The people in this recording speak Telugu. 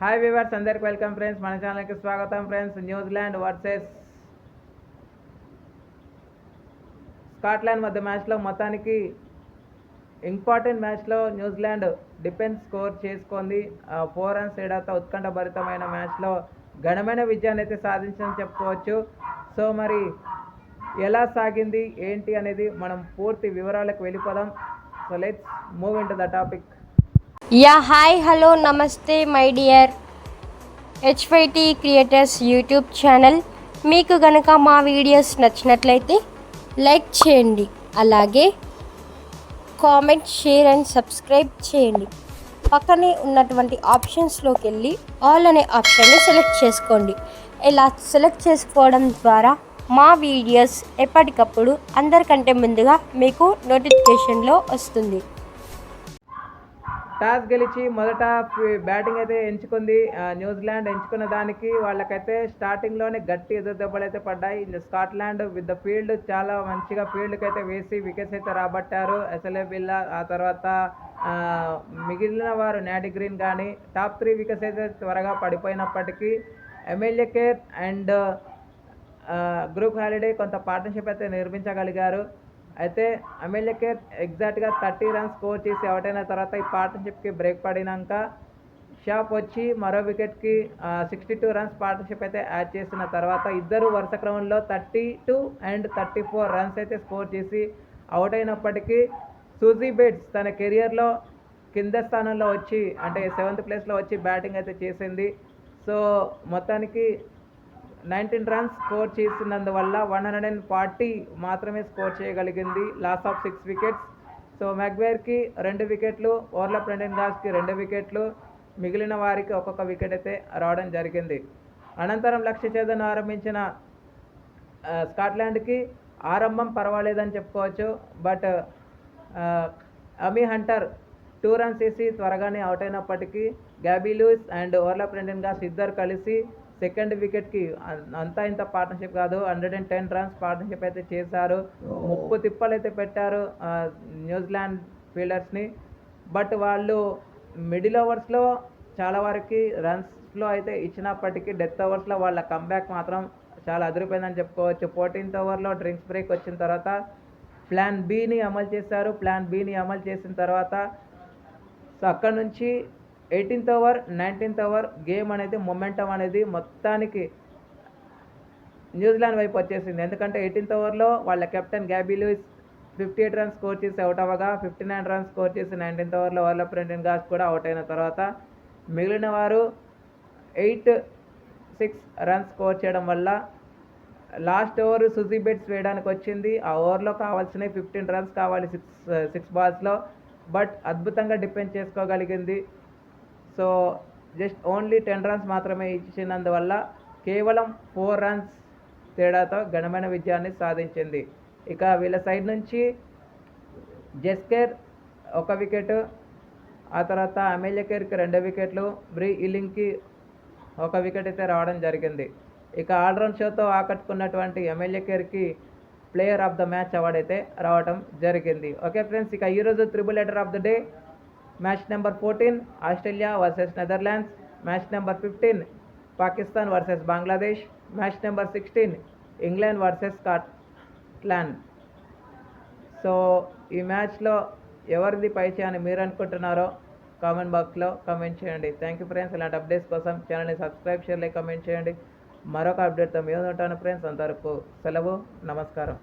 హాయ్ వ్యూవర్స్, అందరికి వెల్కమ్ ఫ్రెండ్స్. మన ఛానల్కి స్వాగతం ఫ్రెండ్స్. న్యూజిలాండ్ వర్సెస్ స్కాట్లాండ్ మధ్య మ్యాచ్లో మొత్తానికి ఇంపార్టెంట్ మ్యాచ్లో న్యూజిలాండ్ డిఫెన్స్ స్కోర్ చేసుకుంది. 4 రన్స్ తేడాతో ఉత్కంఠభరితమైన మ్యాచ్లో ఘనమైన విజయాన్ని అయితే సాధించని చెప్పుకోవచ్చు. సో మరి ఎలా సాగింది ఏంటి అనేది మనం పూర్తి వివరాలకు వెళ్ళిపోదాం. So let's move in to the topic. Hi hello namaste my dear HYT creators YouTube channel. మీకు గనక మా వీడియోస్ నచ్చినట్లయితే లైక్ చేయండి, అలాగే కామెంట్, షేర్ అండ్ సబ్స్క్రైబ్ చేయండి. పక్కనే ఉన్నటువంటి ఆప్షన్స్లోకి వెళ్ళి ఆల్ అనే ఆప్షన్ని సెలెక్ట్ చేసుకోండి. ఇలా సెలెక్ట్ చేసుకోవడం ద్వారా మా వీడియోస్ ఎప్పటికప్పుడు అందరికంటే ముందుగా మీకు నోటిఫికేషన్లో వస్తుంది. టాస్ గెలిచి మొదట బ్యాటింగ్ అయితే ఎంచుకుంది న్యూజిలాండ్. ఎంచుకున్న దానికి వాళ్ళకైతే స్టార్టింగ్లోనే గట్టి ఎదురుదెబ్బలు అయితే పడ్డాయి. స్కాట్లాండ్ విత్ ద ఫీల్డ్ చాలా మంచిగా ఫీల్డ్కి అయితే వేసి వికెట్స్ అయితే రాబట్టారు. ఎస్ఎల్ఏ బిల్లా, ఆ తర్వాత మిగిలిన వారు నాటి గ్రీన్ కానీ టాప్ 3 వికెట్స్ అయితే త్వరగా పడిపోయినప్పటికీ ఎమ్మెల్యే కేర్ అండ్ గ్రూప్ హాలిడే కొంత పార్ట్నర్షిప్ అయితే నిర్మించగలిగారు. అయితే ఎమ్మెల్యే కేర్ ఎగ్జాక్ట్గా 30 రన్స్ స్కోర్ చేసి అవుట్ అయిన తర్వాత ఈ పార్ట్నర్షిప్కి బ్రేక్ పడినాక షాప్ వచ్చి మరో వికెట్కి 62 రన్స్ పార్ట్నర్షిప్ అయితే యాడ్ చేసిన తర్వాత ఇద్దరు వరుస క్రమంలో 32 అండ్ 34 రన్స్ అయితే స్కోర్ చేసి అవుట్ అయినప్పటికీ సూజీ బేట్స్ తన కెరియర్లో కింద స్థానంలో వచ్చి అంటే 7th ప్లేస్లో వచ్చి బ్యాటింగ్ అయితే చేసింది. సో మొత్తానికి 19 రన్స్ స్కోర్ చేసినందువల్ల 140 మాత్రమే స్కోర్ చేయగలిగింది. Loss of 6 wickets. సో మ్యాగ్వైర్కి 2 వికెట్లు, ఓవర్లాప్ బ్రెండన్ 2 వికెట్లు, మిగిలిన వారికి ఒక్కొక్క వికెట్ అయితే రావడం జరిగింది. అనంతరం లక్ష్య ఛేదన ఆరంభించిన స్కాట్లాండ్కి ఆరంభం పర్వాలేదని చెప్పుకోవచ్చు. బట్ అమీ హంటర్ 2 రన్స్ వేసి త్వరగానే అవుట్ అయినప్పటికీ గ్యాబీ లూయిస్ అండ్ ఓవర్లాప్ బ్రెండన్ ఇద్దరు కలిసి సెకండ్ వికెట్కి అంతా ఇంత పార్ట్నర్షిప్ కాదు, 110 రన్స్ పార్ట్నర్షిప్ అయితే చేశారు. 30 తిప్పలు అయితే పెట్టారు న్యూజిలాండ్ ఫీల్డర్స్ని. బట్ వాళ్ళు మిడిల్ ఓవర్స్లో చాలా వరకు రన్స్లో అయితే ఇచ్చినప్పటికీ డెత్ ఓవర్స్లో వాళ్ళ కంబ్యాక్ మాత్రం చాలా అదిరిపోయిందని చెప్పుకోవచ్చు. 14th ఓవర్లో డ్రింక్స్ బ్రేక్ వచ్చిన తర్వాత ప్లాన్ బిని అమలు చేశారు. ప్లాన్ బిని అమలు చేసిన తర్వాత సో అక్కడ నుంచి 18th over 19th over game అనేది మొమెంటం అనేది మొత్తానికి న్యూజిలాండ్ వైపు వచ్చేసింది. ఎందుకంటే 18th ఓవర్లో వాళ్ళ కెప్టెన్ గ్యాబీ లూయిస్ 58 రన్స్ స్కోర్ చేసి అవుట్ అవ్వగా 59 రన్స్ స్కోర్ చేసి 19th ఓవర్లో ఓవర్లాప్ బ్రెండన్ కూడా అవుట్ అయిన తర్వాత మిగిలిన వారు 6 రన్స్ స్కోర్ చేయడం వల్ల లాస్ట్ ఓవర్ సుజీ బెట్స్ వేయడానికి వచ్చింది. ఆ ఓవర్లో కావాల్సినవి 15 రన్స్ కావాలి 6 బాల్స్లో. బట్ అద్భుతంగా డిఫెండ్ చేసుకోగలిగింది. సో జస్ట్ ఓన్లీ 10 రన్స్ మాత్రమే ఇచ్చినందువల్ల కేవలం 4 రన్స్ తేడాతో ఘనమైన విజయాన్ని సాధించింది. ఇక వీళ్ళ సైడ్ నుంచి జెస్కేర్ 1 వికెట్, ఆ తర్వాత అమెలియా కేర్కి 2 వికెట్లు, బ్రీ ఇలింగ్కి 1 వికెట్ అయితే రావడం జరిగింది. ఇక ఆల్రౌండ్ షోతో ఆకట్టుకున్నటువంటి ఎమ్మెల్యే కేర్కి player of the match award అయితే రావడం జరిగింది. ఓకే ఫ్రెండ్స్, ఇక ఈరోజు triple header of the day match number 14 Australia versus Netherlands, match number 15 Pakistan versus Bangladesh, match number 16 England versus Scotland. So ఈ మ్యాచ్లో ఎవరిది పైచే అని మీరు అనుకుంటున్నారో కామెంట్ బాక్స్లో కామెంట్ చేయండి. Thank you friends. ఇలాంటి అప్డేట్స్ కోసం ఛానల్ని సబ్స్క్రైబ్ చేయాలి, కామెంట్ చేయండి. మరొక అప్డేట్తో మేము ఉంటాను ఫ్రెండ్స్. అంతవరకు సెలవు, నమస్కారం.